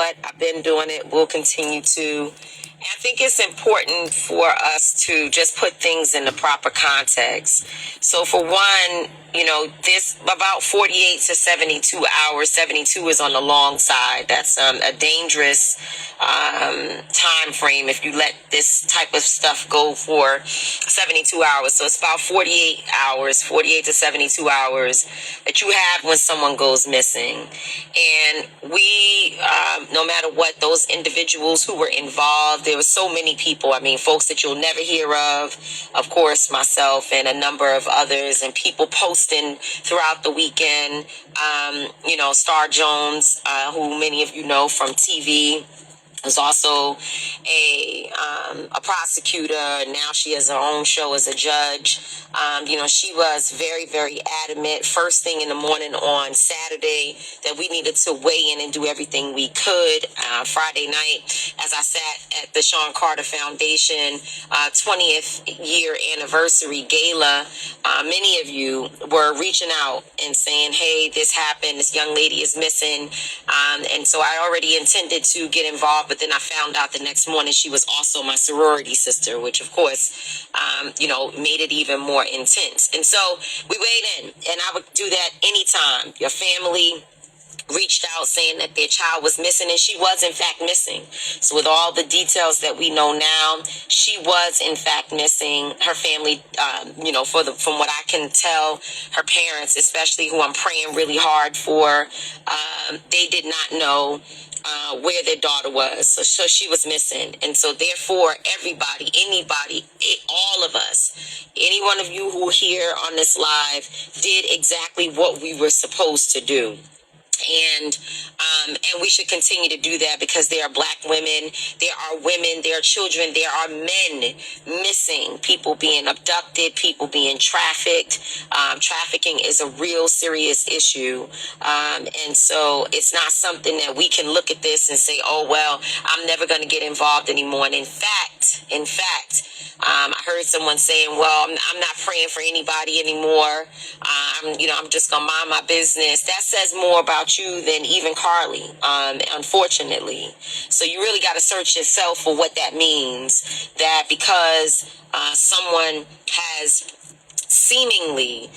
what? I've been doing it. We'll continue to. I think it's important for us to just put things in the proper context. So for one, this about 48 to 72 hours. 72 is on the long side. That's a dangerous time frame if you let this type of stuff go for 72 hours. So it's about 48 hours, 48 to 72 hours that you have when someone goes missing. And we, no matter what, those individuals who were involved, there were so many people. I mean, folks that you'll never hear of course, myself and a number of others, and people posting throughout the weekend. Star Jones, who many of you know from TV, was also a prosecutor. Now she has her own show as a judge. She was very, very adamant first thing in the morning on Saturday that we needed to weigh in and do everything we could. Friday night, as I sat at the Sean Carter Foundation 20th year anniversary gala, many of you were reaching out and saying, hey, this happened, this young lady is missing. And so I already intended to get involved, but then I found out the next morning she was also my sorority sister, which of course, made it even more intense. And so we weighed in, and I would do that anytime your family reached out saying that their child was missing, and she was in fact missing. So with all the details that we know now, she was in fact missing. Her family, from what I can tell, her parents, especially, who I'm praying really hard for, they did not know where their daughter was. So she was missing. And so therefore, everybody, anybody, all of us, any one of you who here on this live did exactly what we were supposed to do. And we should continue to do that, because there are black women, there are women, there are children, there are men missing, people being abducted, people being trafficked. Trafficking is a real serious issue. And so it's not something that we can look at this and say, oh, well, I'm never going to get involved anymore. And in fact, I heard someone saying, well, I'm not praying for anybody anymore. I'm just going to mind my business. That says more about you than even Carlee, unfortunately. So you really got to search yourself for what that means, that because someone has seemingly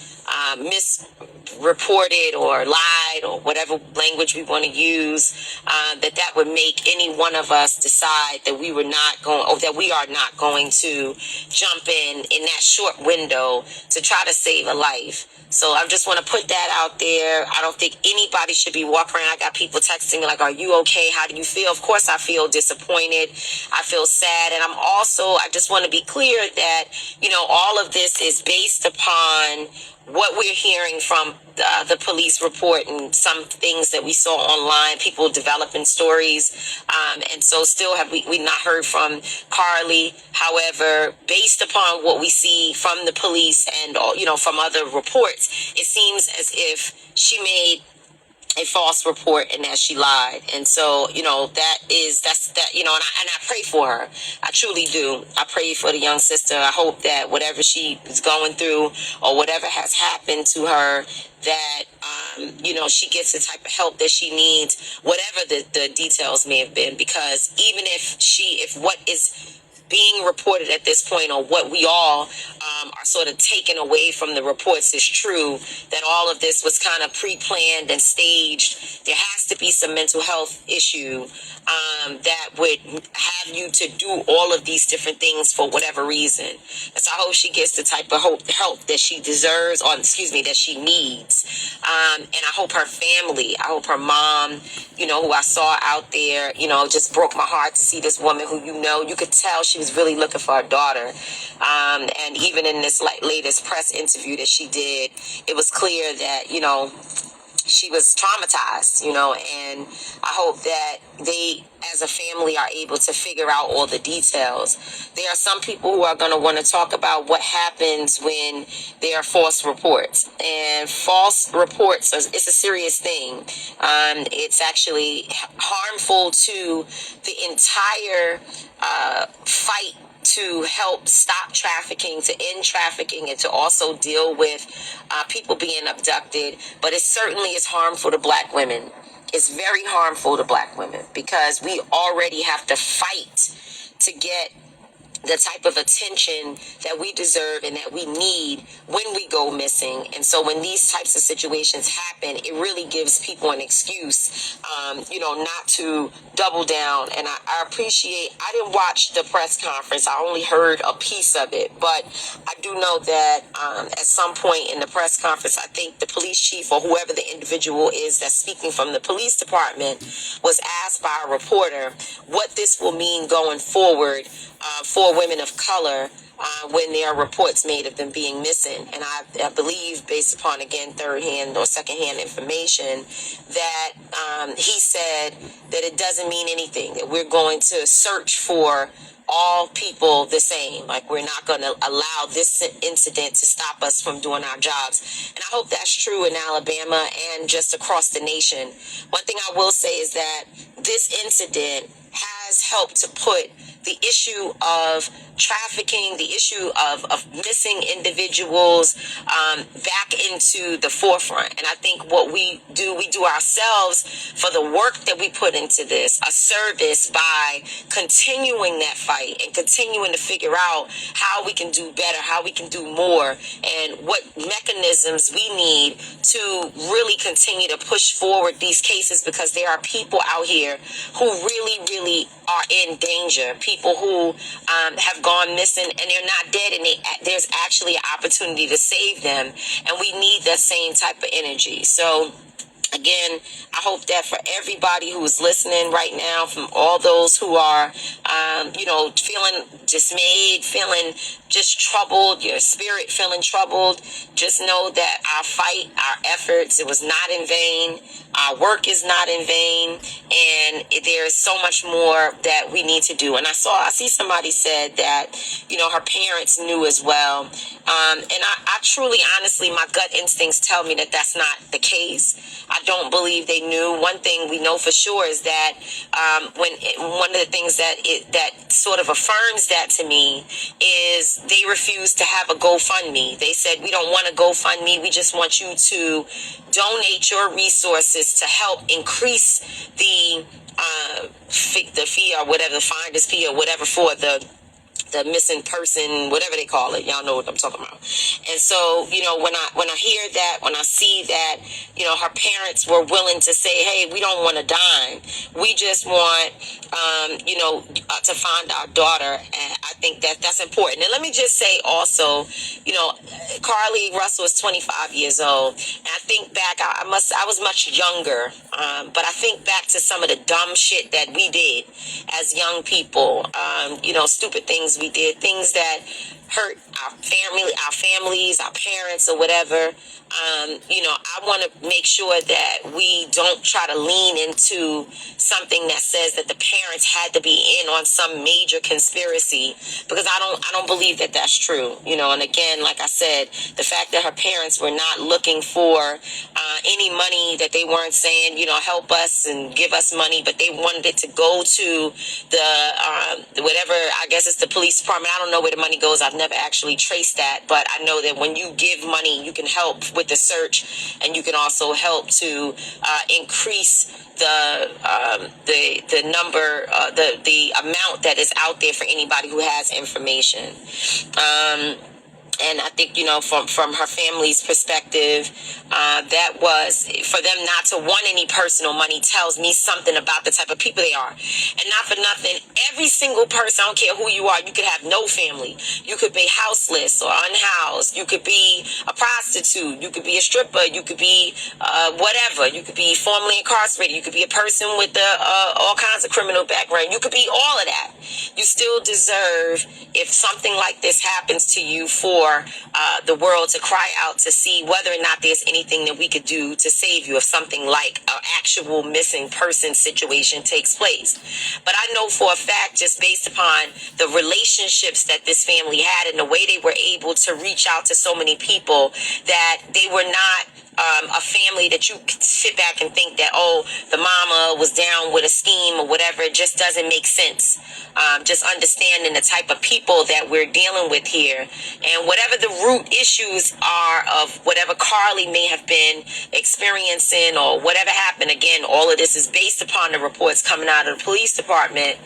misreported or lied, or whatever language we want to use, that would make any one of us decide that we are not going to jump in that short window to try to save a life. So I just want to put that out there. I don't think anybody should be walking around. I got people texting me like, are you okay? How do you feel? Of course I feel disappointed. I feel sad. And I just want to be clear that, all of this is based upon what we're hearing from the police report and some things that we saw online, people developing stories. And so still have we not heard from Carlee. However, based upon what we see from the police and, from other reports, it seems as if she made a false report and that she lied. And so, and I pray for her. I truly do. I pray for the young sister. I hope that whatever she is going through or whatever has happened to her, that, she gets the type of help that she needs, whatever the details may have been, because even if what is being reported at this point, or what we all are sort of taken away from the reports, is true, that all of this was kind of pre-planned and staged, there has to be some mental health issue that would have you to do all of these different things for whatever reason. And so I hope she gets the type of help that she deserves, that she needs. And I hope her family, I hope her mom, who I saw out there, just broke my heart to see this woman who, you could tell she was really looking for her daughter. And even in this latest press interview that she did, it was clear that, she was traumatized, and I hope that they, as a family, are able to figure out all the details. There are some people who are going to want to talk about what happens when there are false reports. And false reports, it's a serious thing. It's actually harmful to the entire fight to help stop trafficking, to end trafficking, and to also deal with people being abducted. But it certainly is harmful to black women. is very harmful to Black women, because we already have to fight to get the type of attention that we deserve and that we need when we go missing. And so when these types of situations happen, it really gives people an excuse, not to double down. And I appreciate, I didn't watch the press conference. I only heard a piece of it, but I do know that at some point in the press conference, I think the police chief or whoever the individual is that's speaking from the police department was asked by a reporter what this will mean going forward for women of color when there are reports made of them being missing. And I believe, based upon, again, third-hand or second-hand information, that he said that it doesn't mean anything, that we're going to search for all people the same. Like, we're not going to allow this incident to stop us from doing our jobs. And I hope that's true in Alabama and just across the nation. One thing I will say is that this incident has helped to put the issue of trafficking, the issue of missing individuals back into the forefront. And I think what we do ourselves, for the work that we put into this, a service by continuing that fight and continuing to figure out how we can do better, how we can do more, and what mechanisms we need to really continue to push forward these cases, because there are people out here who really, really are in danger. People who have gone missing and they're not dead, and there's actually an opportunity to save them, and we need that same type of energy. So again, I hope that for everybody who is listening right now, from all those who are, feeling dismayed, feeling just troubled, your spirit feeling troubled, just know that our fight, our efforts, it was not in vain. Our work is not in vain, and there is so much more that we need to do. And I see somebody said that, her parents knew as well. And I truly, honestly, my gut instincts tell me that that's not the case. I don't believe they knew. One thing we know for sure is that one of the things that sort of affirms that to me is they refused to have a GoFundMe. They said, we don't want a GoFundMe. We just want you to donate your resources to help increase the fee or whatever, the finder's fee or whatever for the missing person, whatever they call it. Y'all know what I'm talking about. And so, when I hear that, when I see that, her parents were willing to say, hey, we don't want a dime. We just want, to find our daughter. And I think that's important. And let me just say also, Carlee Russel is 25 years old. And I think back, I was much younger. But I think back to some of the dumb shit that we did as young people, stupid things we did, things that hurt our families, our parents, or whatever. I want to make sure that we don't try to lean into something that says that the parents had to be in on some major conspiracy, because I don't believe that that's true. And again, like I said, the fact that her parents were not looking for any money, that they weren't saying, help us and give us money, but they wanted it to go to the whatever, I guess it's the police department. I don't know where the money goes. I've never actually traced that, but I know that when you give money, you can help with the search, and you can also help to increase the number, the amount that is out there for anybody who has information. And I think, from her family's perspective, that was, for them not to want any personal money tells me something about the type of people they are. And not for nothing, every single person, I don't care who you are, you could have no family. You could be houseless or unhoused. You could be a prostitute. You could be a stripper. You could be whatever. You could be formerly incarcerated. You could be a person with all kinds of criminal background. You could be all of that. You still deserve, if something like this happens to you, for the world to cry out to see whether or not there's anything that we could do to save you if something like an actual missing person situation takes place. But I know for a fact, just based upon the relationships that this family had and the way they were able to reach out to so many people, that they were not a family that you sit back and think that, oh, the mama was down with a scheme or whatever. It just doesn't make sense. Just understanding the type of people that we're dealing with here, and whatever the root issues are of whatever Carlee may have been experiencing or whatever happened. Again, all of this is based upon the reports coming out of the police department.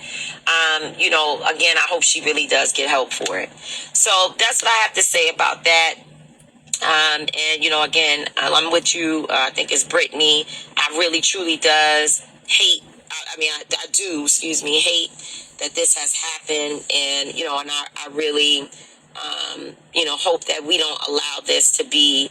Again, I hope she really does get help for it. So that's what I have to say about that. Again, I'm with you. I think it's Brittany. I really, truly does hate. I do, hate that this has happened. And I really, hope that we don't allow this to be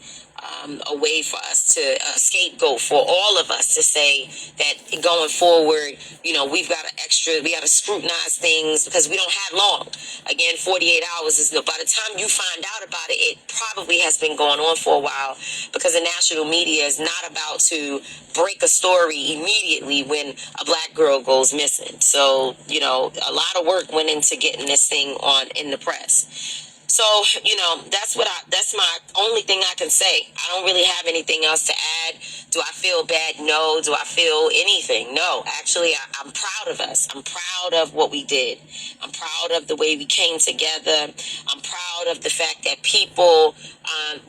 a way for us to scapegoat for all of us to say that going forward, we got to scrutinize things because we don't have long. Again, 48 hours is by the time you find out about it, it probably has been going on for a while, because the national media is not about to break a story immediately when a black girl goes missing. So, a lot of work went into getting this thing on in the press. So, that's my only thing I can say. I don't really have anything else to add. Do I feel bad? No. Do I feel anything? No. Actually, I'm proud of us. I'm proud of what we did. I'm proud of the way we came together. I'm proud of the fact that people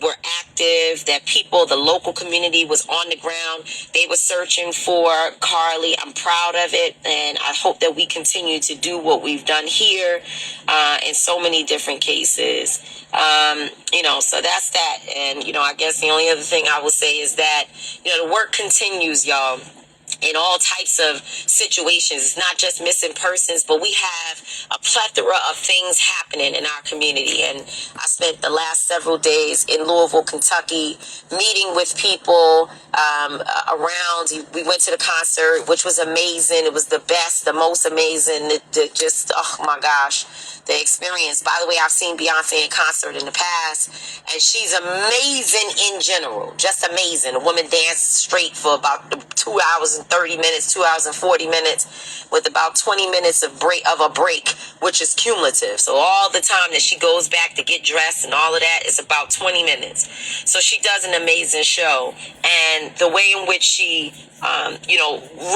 were active, that the local community was on the ground. They were searching for Carlee. I'm proud of it. And I hope that we continue to do what we've done here in so many different cases. So that's that. And, I guess the only other thing I will say is that, the work continues, y'all, in all types of situations. It's not just missing persons, but we have a plethora of things happening in our community. And I spent the last several days in Louisville, Kentucky, meeting with people around. We went to the concert, which was amazing. It was the best, the most amazing. Oh my gosh, the experience. By the way, I've seen Beyonce in concert in the past, and she's amazing in general. Just amazing. A woman danced straight for about 2 hours and 30 minutes, 2 hours and 40 minutes, with about 20 minutes of a break, which is cumulative. So all the time that she goes back to get dressed and all of that is about 20 minutes. So she does an amazing show. And the way in which she,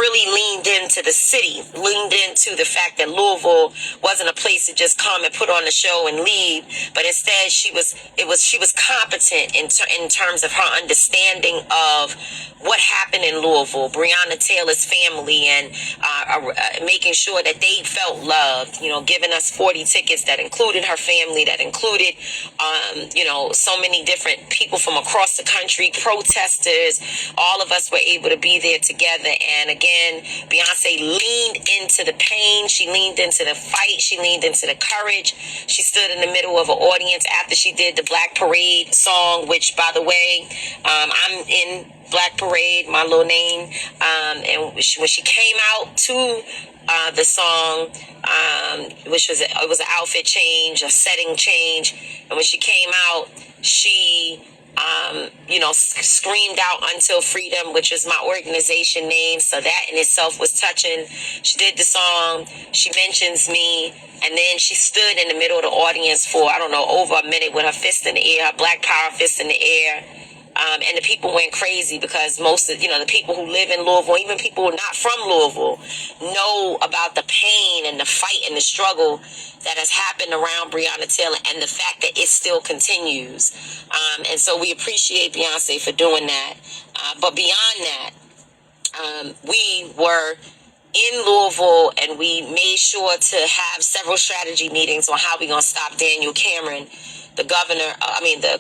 really leaned into the city, leaned into the fact that Louisville wasn't a place to just come and put on the show and leave, but instead she was competent in terms of her understanding of what happened in Louisville, Brianna Taylor's family, and making sure that they felt loved, giving us 40 tickets that included her family, that included, so many different people from across the country, protesters. All of us were able to be there together. And again, Beyonce leaned into the pain. She leaned into the fight. She leaned into the courage. She stood in the middle of an audience after she did the Black Parade song, which, by the way, I'm in Black Parade, my little name. And when she came out to the song, it was an outfit change, a setting change. And when she came out, she screamed out "Until Freedom," which is my organization name. So that in itself was touching. She did the song. She mentions me. And then she stood in the middle of the audience for, over a minute with her fist in the air, her Black Power fist in the air. And the people went crazy because most of, the people who live in Louisville, even people who are not from Louisville, know about the pain and the fight and the struggle that has happened around Brianna Taylor and the fact that it still continues. And so we appreciate Beyonce for doing that. But beyond that, we were in Louisville, and we made sure to have several strategy meetings on how we're going to stop Daniel Cameron, the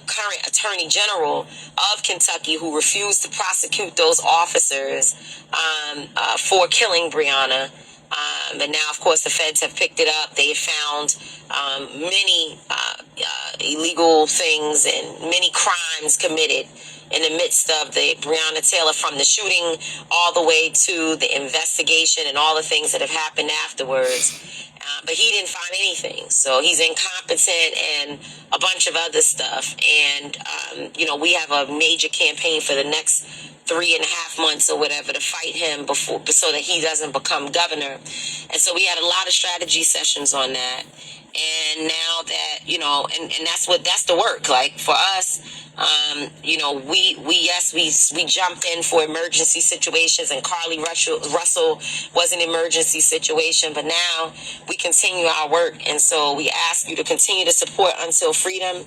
current Attorney General of Kentucky, who refused to prosecute those officers for killing Brianna. And now, of course, the feds have picked it up. They found many illegal things and many crimes committed in the midst of the Brianna Taylor, from the shooting all the way to the investigation and all the things that have happened afterwards. But he didn't find anything. So he's incompetent and a bunch of other stuff. And, we have a major campaign for the next 3.5 months or whatever to fight him so that he doesn't become governor. And so we had a lot of strategy sessions on that. And now that, and that's the work. Like for us, we jump in for emergency situations, and Carlee Russell was an emergency situation, but now we continue our work. And so we ask you to continue to support Until Freedom.